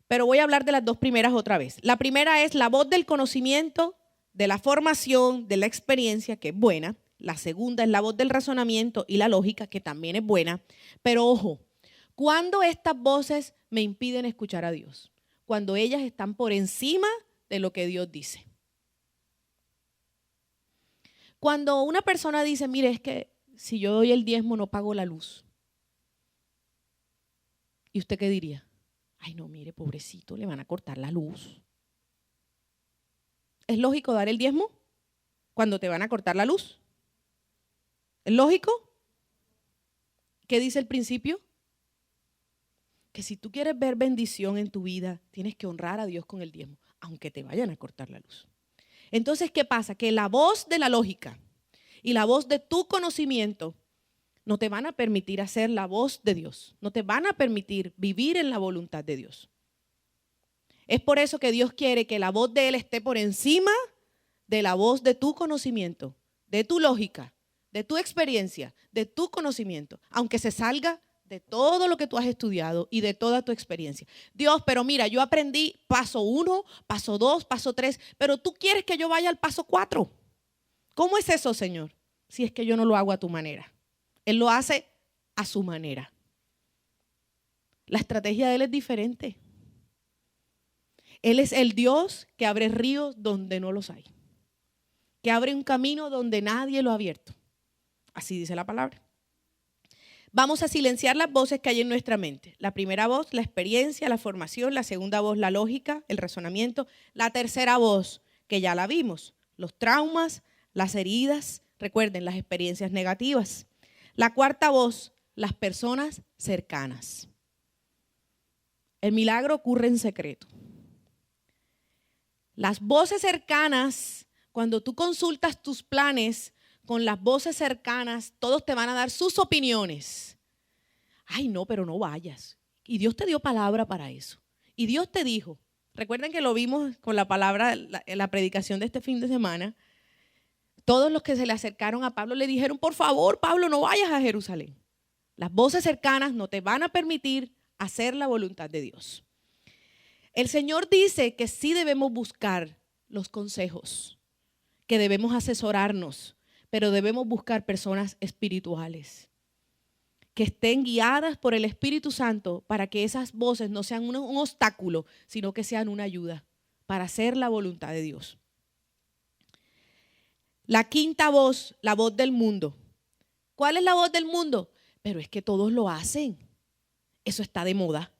pero voy a hablar de las dos primeras otra vez. La primera es la voz del conocimiento, de la formación, de la experiencia, que es buena. La segunda es la voz del razonamiento y la lógica, que también es buena. Pero ojo, ¿cuándo estas voces me impiden escuchar a Dios? Cuando ellas están por encima de lo que Dios dice. Cuando una persona dice, mire, es que si yo doy el diezmo no pago la luz. ¿Y usted qué diría? Ay, no, mire, pobrecito, le van a cortar la luz. ¿Es lógico dar el diezmo cuando te van a cortar la luz? ¿Es lógico? ¿Qué dice el principio? Que si tú quieres ver bendición en tu vida, tienes que honrar a Dios con el diezmo, aunque te vayan a cortar la luz. Entonces, ¿qué pasa? Que la voz de la lógica y la voz de tu conocimiento no te van a permitir hacer la voz de Dios, no te van a permitir vivir en la voluntad de Dios. Es por eso que Dios quiere que la voz de Él esté por encima de la voz de tu conocimiento, de tu lógica, de tu experiencia, de tu conocimiento, aunque se salga de todo lo que tú has estudiado y de toda tu experiencia. Dios, pero mira, yo aprendí paso 1, paso 2, paso 3, pero tú quieres que yo vaya al paso 4. ¿Cómo es eso, Señor? Si es que yo no lo hago a tu manera. Él lo hace a su manera. La estrategia de Él es diferente. Él es el Dios que abre ríos donde no los hay, que abre un camino donde nadie lo ha abierto. Así dice la palabra. Vamos a silenciar las voces que hay en nuestra mente. La primera voz, la experiencia, la formación. La segunda voz, la lógica, el razonamiento. La tercera voz, que ya la vimos, los traumas, las heridas, recuerden, las experiencias negativas. La cuarta voz, las personas cercanas. El milagro ocurre en secreto. Las voces cercanas, cuando tú consultas tus planes con las voces cercanas, todos te van a dar sus opiniones. Ay, no, pero no vayas. Y Dios te dio palabra para eso. Y Dios te dijo, recuerden que lo vimos con la palabra en la predicación de este fin de semana, todos los que se le acercaron a Pablo le dijeron, por favor, Pablo, no vayas a Jerusalén. Las voces cercanas no te van a permitir hacer la voluntad de Dios. El Señor dice que sí debemos buscar los consejos, que debemos asesorarnos, pero debemos buscar personas espirituales, que estén guiadas por el Espíritu Santo para que esas voces no sean un obstáculo, sino que sean una ayuda para hacer la voluntad de Dios. La quinta voz, la voz del mundo. ¿Cuál es la voz del mundo? Pero es que todos lo hacen. Eso está de moda.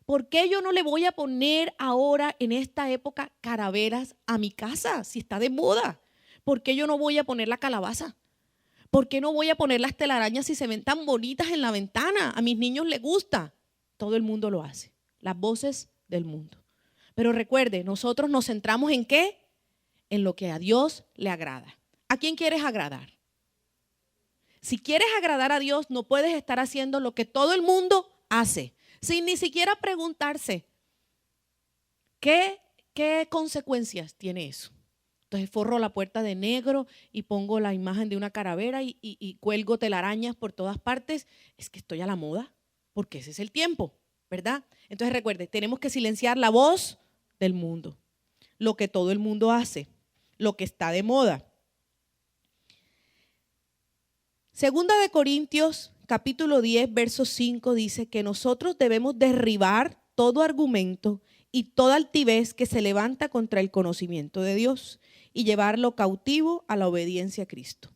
¿Por qué yo no le voy a poner ahora en esta época calaveras a mi casa si está de moda? ¿Por qué yo no voy a poner la calabaza? ¿Por qué no voy a poner las telarañas si se ven tan bonitas en la ventana? A mis niños les gusta. Todo el mundo lo hace. Las voces del mundo. Pero recuerde, nosotros nos centramos ¿en qué? En lo que a Dios le agrada. ¿A quién quieres agradar? Si quieres agradar a Dios, no puedes estar haciendo lo que todo el mundo hace, sin ni siquiera preguntarse qué consecuencias tiene eso. Entonces forro la puerta de negro y pongo la imagen de una calavera y cuelgo telarañas por todas partes. Es que estoy a la moda, porque ese es el tiempo, ¿verdad? Entonces recuerde, tenemos que silenciar la voz del mundo, lo que todo el mundo hace, lo que está de moda. Segunda de Corintios, capítulo 10, verso 5, dice que nosotros debemos derribar todo argumento y toda altivez que se levanta contra el conocimiento de Dios y llevarlo cautivo a la obediencia a Cristo.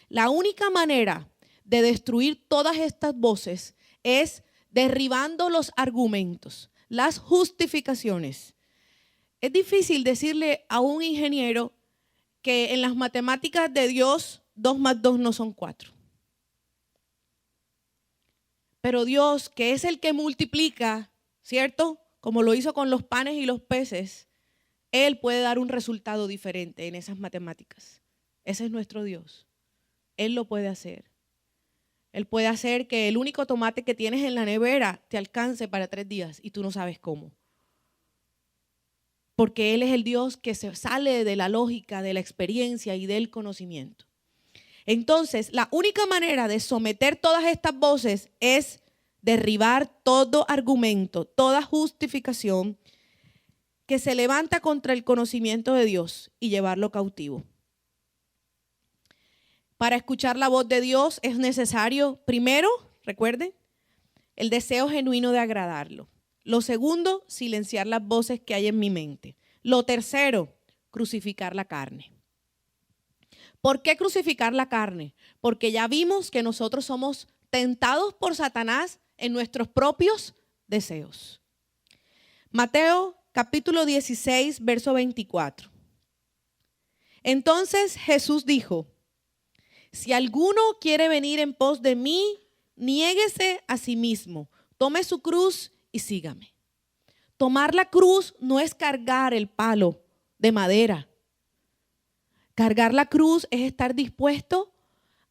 La única manera de destruir todas estas voces es derribando los argumentos, las justificaciones. Es difícil decirle a un ingeniero que en las matemáticas de Dios 2 más 2 no son 4. Pero Dios, que es el que multiplica, ¿cierto? Como lo hizo con los panes y los peces, Él puede dar un resultado diferente en esas matemáticas. Ese es nuestro Dios. Él lo puede hacer. Él puede hacer que el único tomate que tienes en la nevera te alcance para 3 días y tú no sabes cómo. porque Él es el Dios que se sale de la lógica, de la experiencia y del conocimiento. Entonces, la única manera de someter todas estas voces es derribar todo argumento, toda justificación que se levanta contra el conocimiento de Dios y llevarlo cautivo. Para escuchar la voz de Dios es necesario, primero, recuerden, el deseo genuino de agradarlo. Lo segundo, silenciar las voces que hay en mi mente. Lo tercero, crucificar la carne. ¿Por qué crucificar la carne? Porque ya vimos que nosotros somos tentados por Satanás en nuestros propios deseos. Mateo capítulo 16, verso 24. Entonces Jesús dijo: si alguno quiere venir en pos de mí, niéguese a sí mismo, tome su cruz y sígame. Tomar la cruz no es cargar el palo de madera. Cargar la cruz es estar dispuesto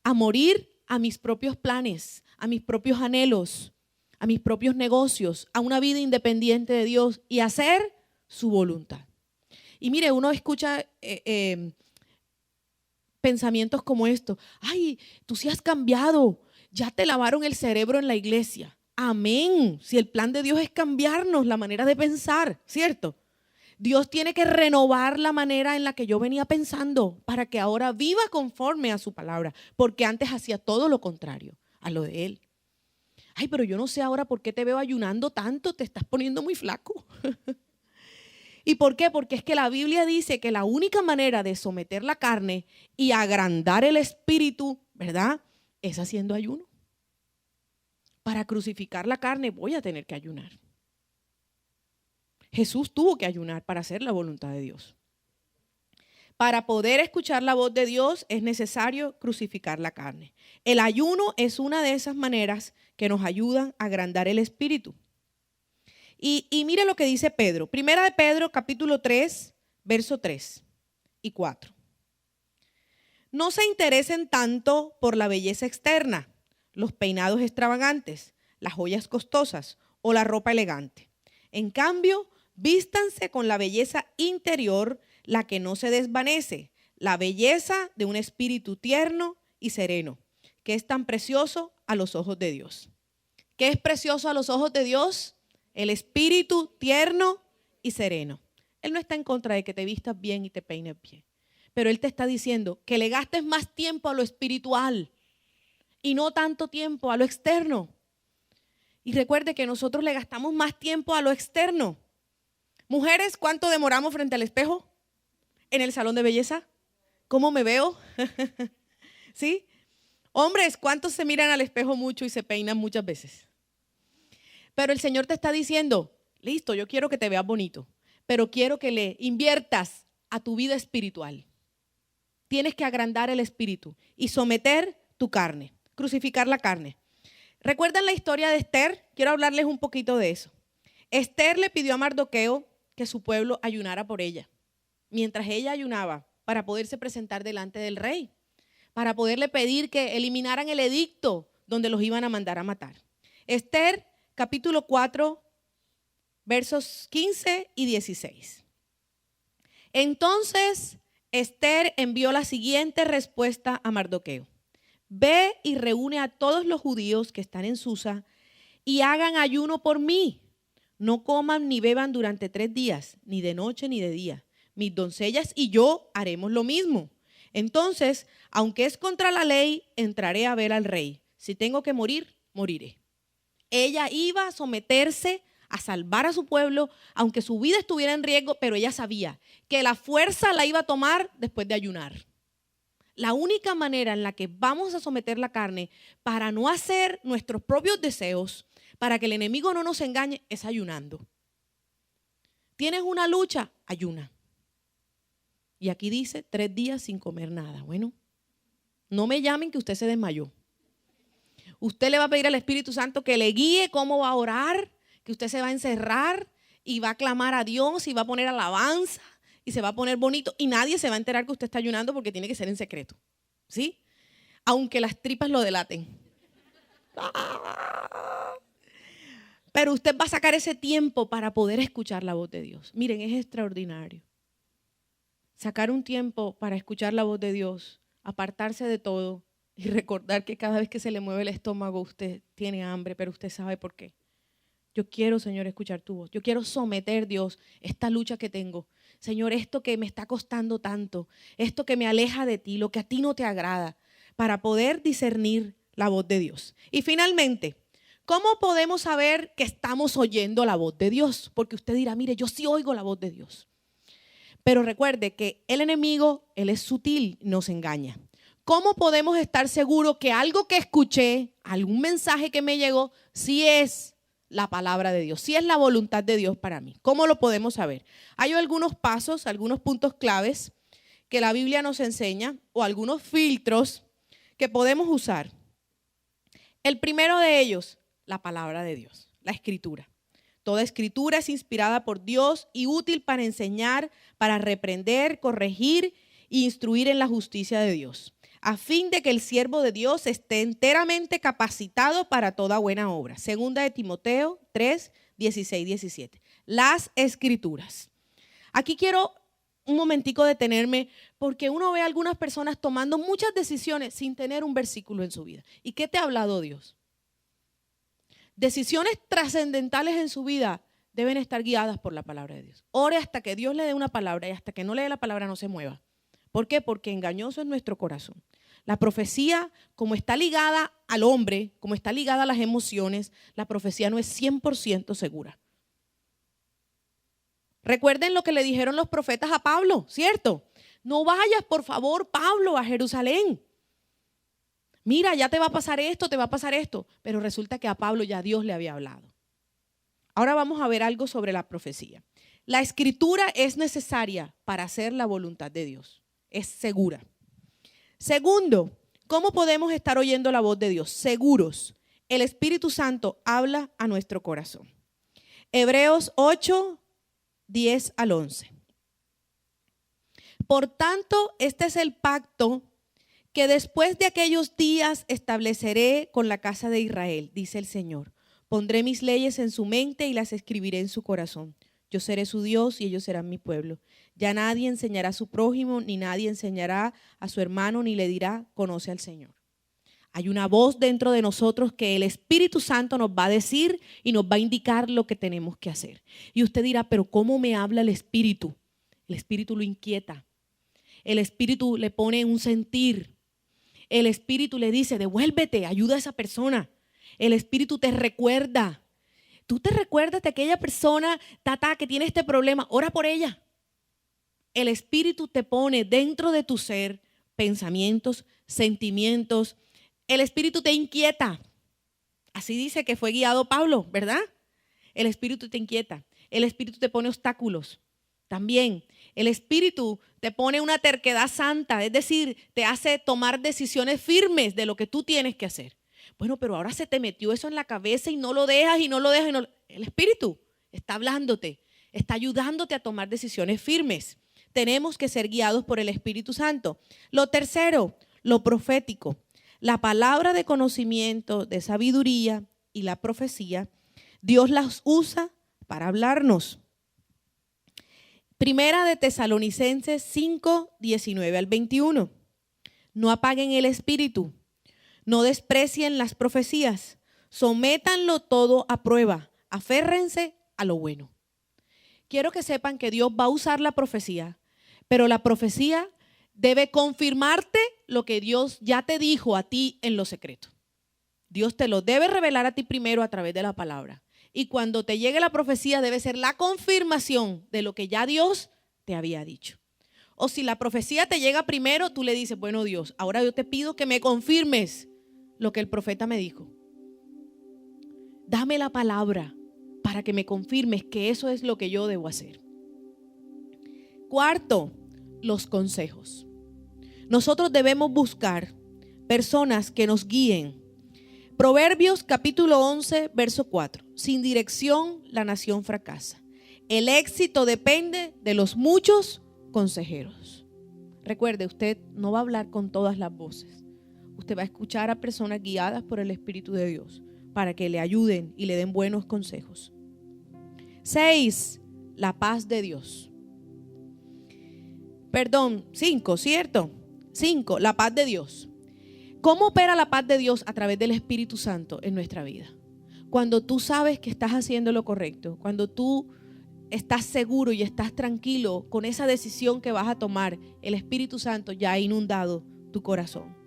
a morir a mis propios planes, a mis propios anhelos, a mis propios negocios, a una vida independiente de Dios y hacer su voluntad. Y mire, uno escucha pensamientos como estos: ay, tú sí has cambiado, ya te lavaron el cerebro en la iglesia. Amén. Si el plan de Dios es cambiarnos la manera de pensar, ¿cierto? Dios tiene que renovar la manera en la que yo venía pensando para que ahora viva conforme a su palabra, porque antes hacía todo lo contrario a lo de Él. Ay, pero yo no sé ahora por qué te veo ayunando tanto, te estás poniendo muy flaco. ¿Y por qué? Porque es que la Biblia dice que la única manera de someter la carne y agrandar el espíritu, ¿verdad?, es haciendo ayuno. Para crucificar la carne voy a tener que ayunar. Jesús tuvo que ayunar para hacer la voluntad de Dios. Para poder escuchar la voz de Dios es necesario crucificar la carne. El ayuno es una de esas maneras que nos ayudan a agrandar el espíritu. Y mire lo que dice Pedro. Primera de Pedro, capítulo 3, verso 3 y 4. No se interesen tanto por la belleza externa, los peinados extravagantes, las joyas costosas o la ropa elegante. En cambio, vístanse con la belleza interior, la que no se desvanece, la belleza de un espíritu tierno y sereno, que es tan precioso a los ojos de Dios. ¿Qué es precioso a los ojos de Dios? El espíritu tierno y sereno. Él no está en contra de que te vistas bien y te peines bien, pero Él te está diciendo que le gastes más tiempo a lo espiritual y no tanto tiempo a lo externo. Y recuerde que nosotros le gastamos más tiempo a lo externo. Mujeres, ¿cuánto demoramos frente al espejo? ¿En el salón de belleza? ¿Cómo me veo? ¿Sí? Hombres, ¿cuántos se miran al espejo mucho y se peinan muchas veces? Pero el Señor te está diciendo: listo, yo quiero que te veas bonito, pero quiero que le inviertas a tu vida espiritual. Tienes que agrandar el espíritu y someter tu carne, crucificar la carne. ¿Recuerdan la historia de Esther? Quiero hablarles un poquito de eso. Esther le pidió a Mardoqueo que su pueblo ayunara por ella, mientras ella ayunaba, para poderse presentar delante del rey, para poderle pedir que eliminaran el edicto donde los iban a mandar a matar. Esther, capítulo 4, versos 15 y 16. Entonces Esther envió la siguiente respuesta a Mardoqueo: ve y reúne a todos los judíos que están en Susa y hagan ayuno por mí. No coman ni beban durante 3 días, ni de noche ni de día. Mis doncellas y yo haremos lo mismo. Entonces, aunque es contra la ley, entraré a ver al rey. Si tengo que morir, moriré. Ella iba a someterse a salvar a su pueblo, aunque su vida estuviera en riesgo, pero ella sabía que la fuerza la iba a tomar después de ayunar. La única manera en la que vamos a someter la carne para no hacer nuestros propios deseos, para que el enemigo no nos engañe, es ayunando. ¿Tienes una lucha? Ayuna. Y aquí dice 3 días sin comer nada. Bueno, no me llamen que usted se desmayó. Usted le va a pedir al Espíritu Santo que le guíe cómo va a orar, que usted se va a encerrar y va a clamar a Dios y va a poner alabanza y se va a poner bonito y nadie se va a enterar que usted está ayunando porque tiene que ser en secreto, ¿sí? Aunque las tripas lo delaten. Pero usted va a sacar ese tiempo para poder escuchar la voz de Dios. Miren, es extraordinario. Sacar un tiempo para escuchar la voz de Dios, apartarse de todo y recordar que cada vez que se le mueve el estómago usted tiene hambre, pero usted sabe por qué. Yo quiero, Señor, escuchar tu voz. Yo quiero someter, Dios, esta lucha que tengo. Señor, esto que me está costando tanto, esto que me aleja de ti, lo que a ti no te agrada, para poder discernir la voz de Dios. Y finalmente, ¿cómo podemos saber que estamos oyendo la voz de Dios? Porque usted dirá, mire, yo sí oigo la voz de Dios. Pero recuerde que el enemigo, él es sutil, nos engaña. ¿Cómo podemos estar seguros que algo que escuché, algún mensaje que me llegó, sí es la palabra de Dios, sí es la voluntad de Dios para mí? ¿Cómo lo podemos saber? Hay algunos pasos, algunos puntos claves que la Biblia nos enseña o algunos filtros que podemos usar. El primero de ellos, la palabra de Dios, la escritura. Toda escritura es inspirada por Dios y útil para enseñar, para reprender, corregir e instruir en la justicia de Dios, a fin de que el siervo de Dios esté enteramente capacitado para toda buena obra. Segunda de Timoteo 3, 16, 17. Las escrituras. Aquí quiero un momentico detenerme porque uno ve a algunas personas tomando muchas decisiones sin tener un versículo en su vida. ¿Y qué te ha hablado Dios? Decisiones trascendentales en su vida deben estar guiadas por la palabra de Dios. Ore hasta que Dios le dé una palabra y hasta que no le dé la palabra no se mueva. ¿Por qué? Porque engañoso es nuestro corazón. La profecía, como está ligada al hombre, como está ligada a las emociones, la profecía no es 100% segura. Recuerden lo que le dijeron los profetas a Pablo, ¿cierto? No vayas, por favor, Pablo, a Jerusalén. Mira, ya te va a pasar esto, te va a pasar esto. Pero resulta que a Pablo ya Dios le había hablado. Ahora vamos a ver algo sobre la profecía. La escritura es necesaria para hacer la voluntad de Dios. Es segura. Segundo, ¿cómo podemos estar oyendo la voz de Dios? Seguros. El Espíritu Santo habla a nuestro corazón. Hebreos 8, 10 al 11. Por tanto, este es el pacto que después de aquellos días estableceré con la casa de Israel, dice el Señor. Pondré mis leyes en su mente y las escribiré en su corazón. Yo seré su Dios y ellos serán mi pueblo. Ya nadie enseñará a su prójimo, ni nadie enseñará a su hermano, ni le dirá, conoce al Señor. Hay una voz dentro de nosotros que el Espíritu Santo nos va a decir y nos va a indicar lo que tenemos que hacer. Y usted dirá, pero ¿cómo me habla el Espíritu? El Espíritu lo inquieta. El Espíritu le pone un sentir. El Espíritu le dice, devuélvete, ayuda a esa persona. El Espíritu te recuerda. Tú te recuerdas de aquella persona, que tiene este problema, ora por ella. El Espíritu te pone dentro de tu ser pensamientos, sentimientos. El Espíritu te inquieta. Así dice que fue guiado Pablo, ¿verdad? El Espíritu te inquieta. El Espíritu te pone obstáculos. También el Espíritu te pone una terquedad santa, es decir, te hace tomar decisiones firmes de lo que tú tienes que hacer. Bueno, pero ahora se te metió eso en la cabeza y no lo dejas y no lo dejas. El Espíritu está hablándote, está ayudándote a tomar decisiones firmes. Tenemos que ser guiados por el Espíritu Santo. Lo tercero, lo profético. La palabra de conocimiento, de sabiduría y la profecía, Dios las usa para hablarnos. Primera de Tesalonicenses 5, 19 al 21. No apaguen el espíritu, no desprecien las profecías, sométanlo todo a prueba, aférrense a lo bueno. Quiero que sepan que Dios va a usar la profecía, pero la profecía debe confirmarte lo que Dios ya te dijo a ti en lo secreto. Dios te lo debe revelar a ti primero a través de la palabra. Y cuando te llegue la profecía debe ser la confirmación de lo que ya Dios te había dicho. O si la profecía te llega primero, tú le dices, bueno Dios, ahora yo te pido que me confirmes lo que el profeta me dijo. Dame la palabra para que me confirmes que eso es lo que yo debo hacer. Cuarto, los consejos. Nosotros debemos buscar personas que nos guíen. Proverbios capítulo 11, verso 4. Sin dirección, la nación fracasa. El éxito depende de los muchos consejeros. Recuerde, usted no va a hablar con todas las voces. Usted va a escuchar a personas guiadas por el Espíritu de Dios para que le ayuden y le den buenos consejos. 6, la paz de Dios. 5, ¿cierto? 5, la paz de Dios. ¿Cómo opera la paz de Dios? A través del Espíritu Santo en nuestra vida. Cuando tú sabes que estás haciendo lo correcto, cuando tú estás seguro y estás tranquilo con esa decisión que vas a tomar, el Espíritu Santo ya ha inundado tu corazón.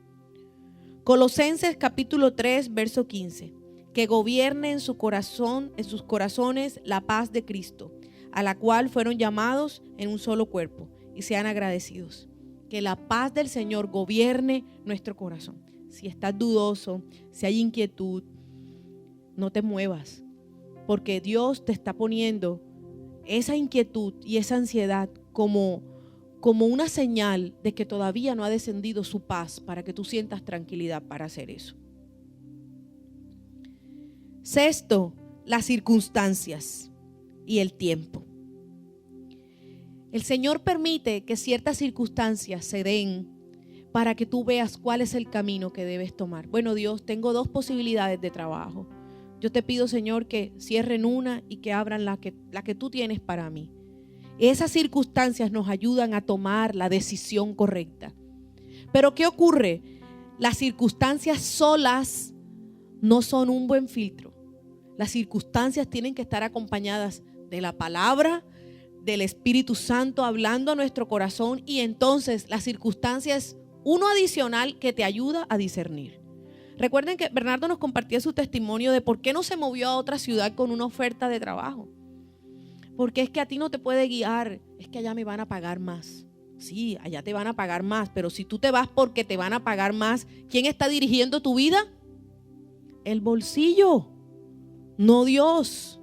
Colosenses capítulo 3, verso 15. Que gobierne en su corazón, en sus corazones, la paz de Cristo, a la cual fueron llamados en un solo cuerpo, y sean agradecidos. Que la paz del Señor gobierne nuestro corazón. Si estás dudoso, si hay inquietud, no te muevas, porque Dios te está poniendo esa inquietud y esa ansiedad como una señal de que todavía no ha descendido su paz para que tú sientas tranquilidad para hacer eso. 6, las circunstancias y el tiempo. El Señor permite que ciertas circunstancias se den para que tú veas cuál es el camino que debes tomar. Bueno, Dios, tengo 2 posibilidades de trabajo. Yo te pido, Señor, que cierren una y que abran la que tú tienes para mí. Esas circunstancias nos ayudan a tomar la decisión correcta. Pero ¿qué ocurre? Las circunstancias solas no son un buen filtro. Las circunstancias tienen que estar acompañadas de la palabra, del Espíritu Santo hablando a nuestro corazón, y entonces la circunstancia es uno adicional que te ayuda a discernir. Recuerden que Bernardo nos compartía su testimonio de por qué no se movió a otra ciudad con una oferta de trabajo. Porque es que a ti no te puede guiar, es que allá me van a pagar más. Sí, allá te van a pagar más, pero si tú te vas porque te van a pagar más, ¿quién está dirigiendo tu vida? El bolsillo, no Dios.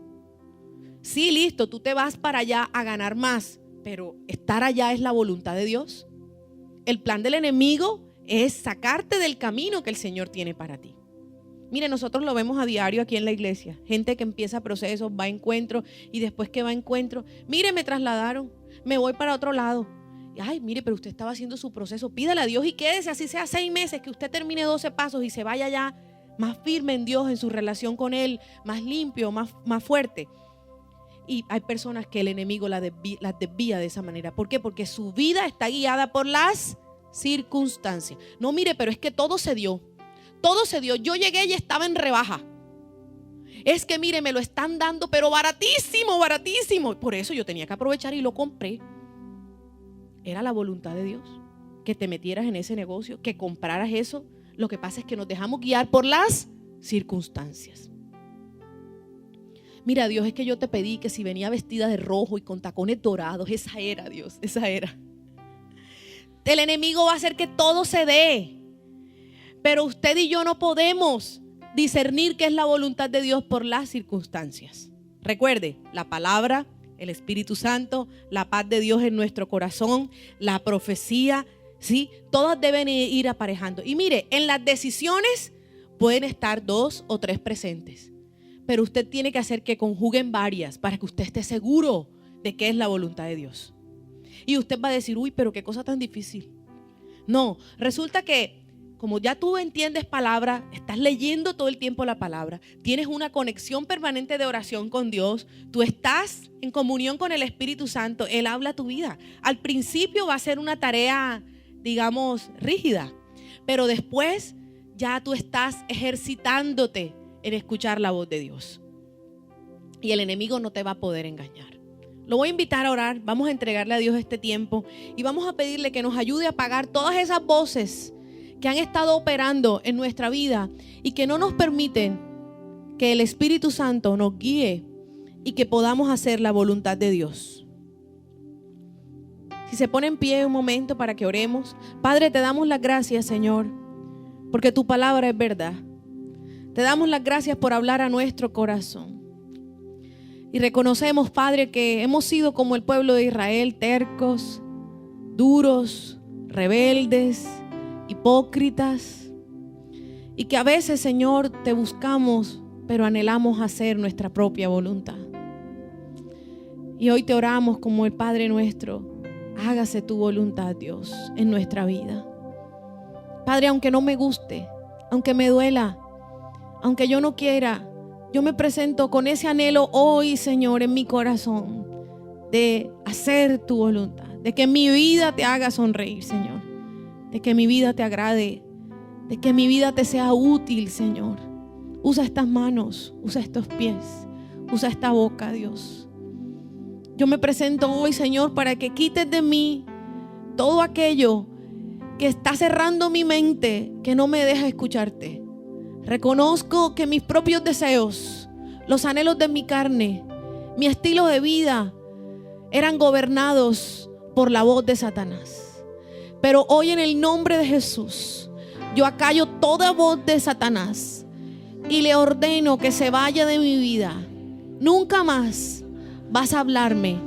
Sí, listo, tú te vas para allá a ganar más, pero estar allá es la voluntad de Dios. El plan del enemigo es sacarte del camino que el Señor tiene para ti. Mire, nosotros lo vemos a diario aquí en la iglesia. Gente que empieza procesos, va a encuentro, y después que va a encuentro, mire, me trasladaron, me voy para otro lado. Ay, mire, pero usted estaba haciendo su proceso, pídale a Dios y quédese, así sea 6 meses, que usted termine 12 pasos y se vaya ya más firme en Dios, en su relación con Él, más limpio, más fuerte. Y hay personas que el enemigo las desvía de esa manera. ¿Por qué? Porque su vida está guiada por las circunstancias. No, mire, pero es que todo se dio. Todo se dio. Yo llegué y estaba en rebaja. Es que mire, me lo están dando, pero baratísimo, baratísimo. Por eso yo tenía que aprovechar y lo compré. Era la voluntad de Dios que te metieras en ese negocio, que compraras eso. Lo que pasa es que nos dejamos guiar por las circunstancias. Mira, Dios, es que yo te pedí que si venía vestida de rojo y con tacones dorados, esa era, Dios, esa era. El enemigo va a hacer que todo se dé. Pero usted y yo no podemos discernir qué es la voluntad de Dios por las circunstancias. Recuerde, la palabra, el Espíritu Santo, la paz de Dios en nuestro corazón, la profecía, ¿sí? Todas deben ir aparejando. Y mire, en las decisiones pueden estar 2 o 3 presentes. Pero usted tiene que hacer que conjuguen varias para que usted esté seguro de qué es la voluntad de Dios. Y usted va a decir, uy, pero qué cosa tan difícil. No, resulta que como ya tú entiendes palabra, estás leyendo todo el tiempo la palabra, tienes una conexión permanente de oración con Dios, tú estás en comunión con el Espíritu Santo, Él habla tu vida. Al principio va a ser una tarea, digamos, rígida, pero después ya tú estás ejercitándote en escuchar la voz de Dios. Y el enemigo no te va a poder engañar. Lo voy a invitar a orar, vamos a entregarle a Dios este tiempo y vamos a pedirle que nos ayude a apagar todas esas voces que han estado operando en nuestra vida y que no nos permiten que el Espíritu Santo nos guíe y que podamos hacer la voluntad de Dios. Si se pone en pie un momento para que oremos. Padre, te damos las gracias, Señor, porque tu palabra es verdad. Te damos las gracias por hablar a nuestro corazón. Y reconocemos, Padre, que hemos sido como el pueblo de Israel, tercos, duros, rebeldes, hipócritas, y que a veces, Señor, te buscamos, pero anhelamos hacer nuestra propia voluntad. Y hoy te oramos como el Padre nuestro, hágase tu voluntad, Dios, en nuestra vida. Padre, aunque no me guste, aunque me duela, aunque yo no quiera, yo me presento con ese anhelo hoy, Señor, en mi corazón, de hacer tu voluntad, de que mi vida te haga sonreír, Señor, de que mi vida te agrade, de que mi vida te sea útil, Señor. Usa estas manos, usa estos pies, usa esta boca, Dios. Yo me presento hoy, Señor, para que quites de mí todo aquello que está cerrando mi mente, que no me deja escucharte. Reconozco que mis propios deseos, los anhelos de mi carne, mi estilo de vida eran gobernados por la voz de Satanás. Pero hoy, en el nombre de Jesús, yo acallo toda voz de Satanás y le ordeno que se vaya de mi vida. Nunca más vas a hablarme,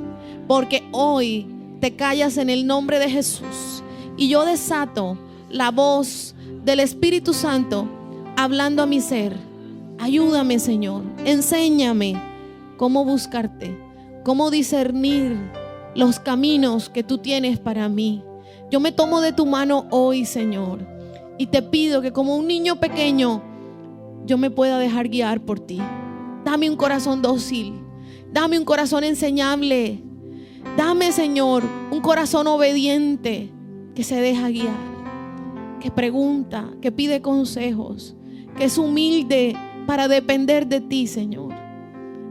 porque hoy te callas en el nombre de Jesús. Y yo desato la voz del Espíritu Santo hablando a mi ser. Ayúdame, Señor, enséñame cómo buscarte, cómo discernir los caminos que tú tienes para mí. Yo me tomo de tu mano hoy, Señor, y te pido que como un niño pequeño yo me pueda dejar guiar por ti. Dame un corazón dócil, dame un corazón enseñable, dame, Señor, un corazón obediente que se deja guiar, que pregunta, que pide consejos, que es humilde para depender de ti, Señor.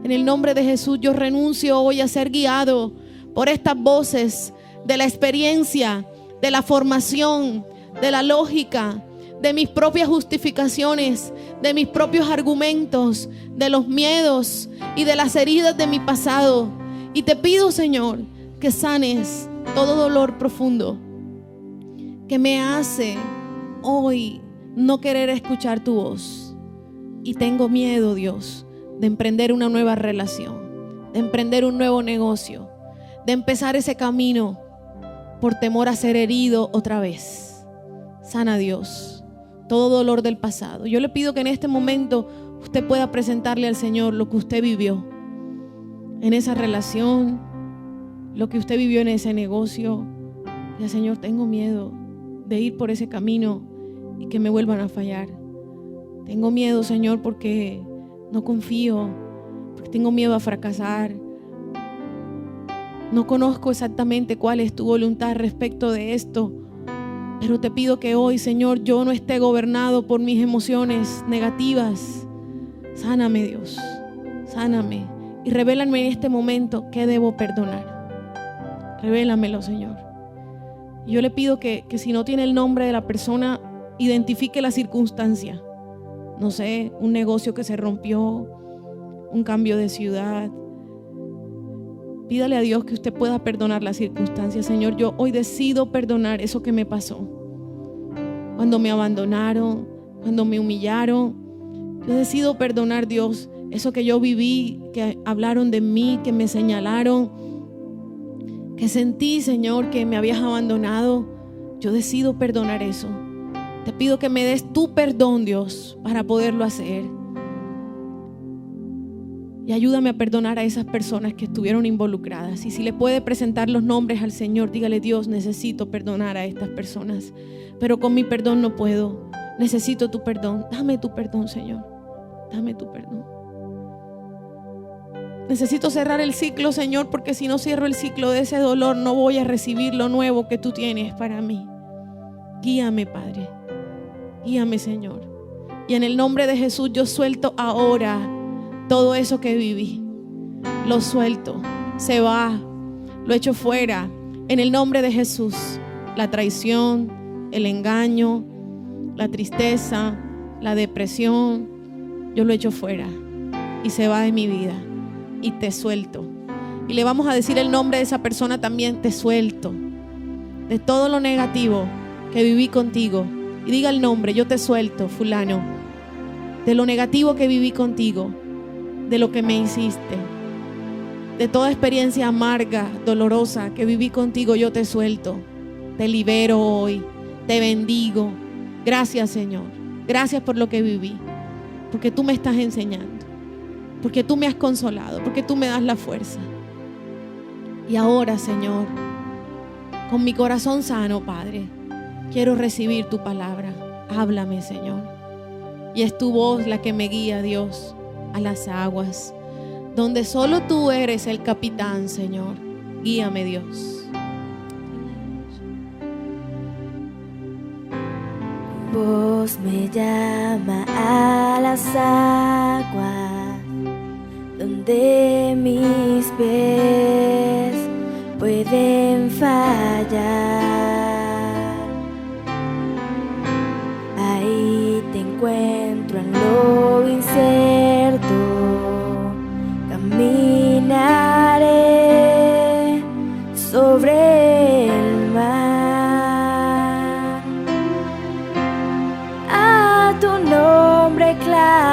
En el nombre de Jesús yo renuncio hoy a ser guiado por estas voces de la experiencia, de la formación, de la lógica, de mis propias justificaciones, de mis propios argumentos, de los miedos y de las heridas de mi pasado. Y te pido, Señor, que sanes todo dolor profundo que me hace hoy no querer escuchar tu voz. Y tengo miedo, Dios, de emprender una nueva relación, de emprender un nuevo negocio, de empezar ese camino por temor a ser herido otra vez. Sana, Dios, todo dolor del pasado. Yo le pido que en este momento usted pueda presentarle al Señor lo que usted vivió en esa relación, lo que usted vivió en ese negocio. Y Señor, tengo miedo de ir por ese camino y que me vuelvan a fallar. Tengo miedo, Señor, porque no confío, porque tengo miedo a fracasar. No conozco exactamente cuál es tu voluntad respecto de esto, pero te pido que hoy, Señor, yo no esté gobernado por mis emociones negativas. Sáname, Dios, sáname y revélame en este momento qué debo perdonar. Revélamelo, Señor. Y yo le pido que si no tiene el nombre de la persona, identifique la circunstancia. No sé, un negocio que se rompió, un cambio de ciudad. Pídale a Dios que usted pueda perdonar las circunstancias. Señor, yo hoy decido perdonar eso que me pasó. Cuando me abandonaron, cuando me humillaron. Yo decido perdonar, Dios, eso que yo viví, que hablaron de mí, que me señalaron, que sentí, Señor, que me habías abandonado. Yo decido perdonar eso. Te pido que me des tu perdón, Dios, para poderlo hacer. Y ayúdame a perdonar a esas personas que estuvieron involucradas. Y si le puede presentar los nombres al Señor, dígale: Dios, necesito perdonar a estas personas, pero con mi perdón no puedo. Necesito tu perdón. Dame tu perdón, Señor. Dame tu perdón. Necesito cerrar el ciclo, Señor, porque si no cierro el ciclo de ese dolor, no voy a recibir lo nuevo que tú tienes para mí. Guíame, Padre. Guíame, Señor. Y en el nombre de Jesús yo suelto ahora todo eso que viví. Lo suelto. Se va. Lo echo fuera. En el nombre de Jesús. La traición, el engaño, la tristeza, la depresión, yo lo echo fuera. Y se va de mi vida. Y te suelto. Y le vamos a decir el nombre de esa persona también: te suelto de todo lo negativo que viví contigo. Y diga el nombre: yo te suelto, fulano, de lo negativo que viví contigo, de lo que me hiciste, de toda experiencia amarga, dolorosa que viví contigo. Yo te suelto, te libero hoy, te bendigo. Gracias, Señor, gracias por lo que viví, porque tú me estás enseñando, porque tú me has consolado, porque tú me das la fuerza. Y ahora, Señor, con mi corazón sano, Padre, quiero recibir tu palabra. Háblame, Señor. Y es tu voz la que me guía, Dios, a las aguas, donde solo tú eres el capitán, Señor. Guíame, Dios. Tu voz me llama a las aguas, donde mis pies pueden fallar. Ahí te encuentro en lo incierto, caminaré sobre el mar. A tu nombre claro.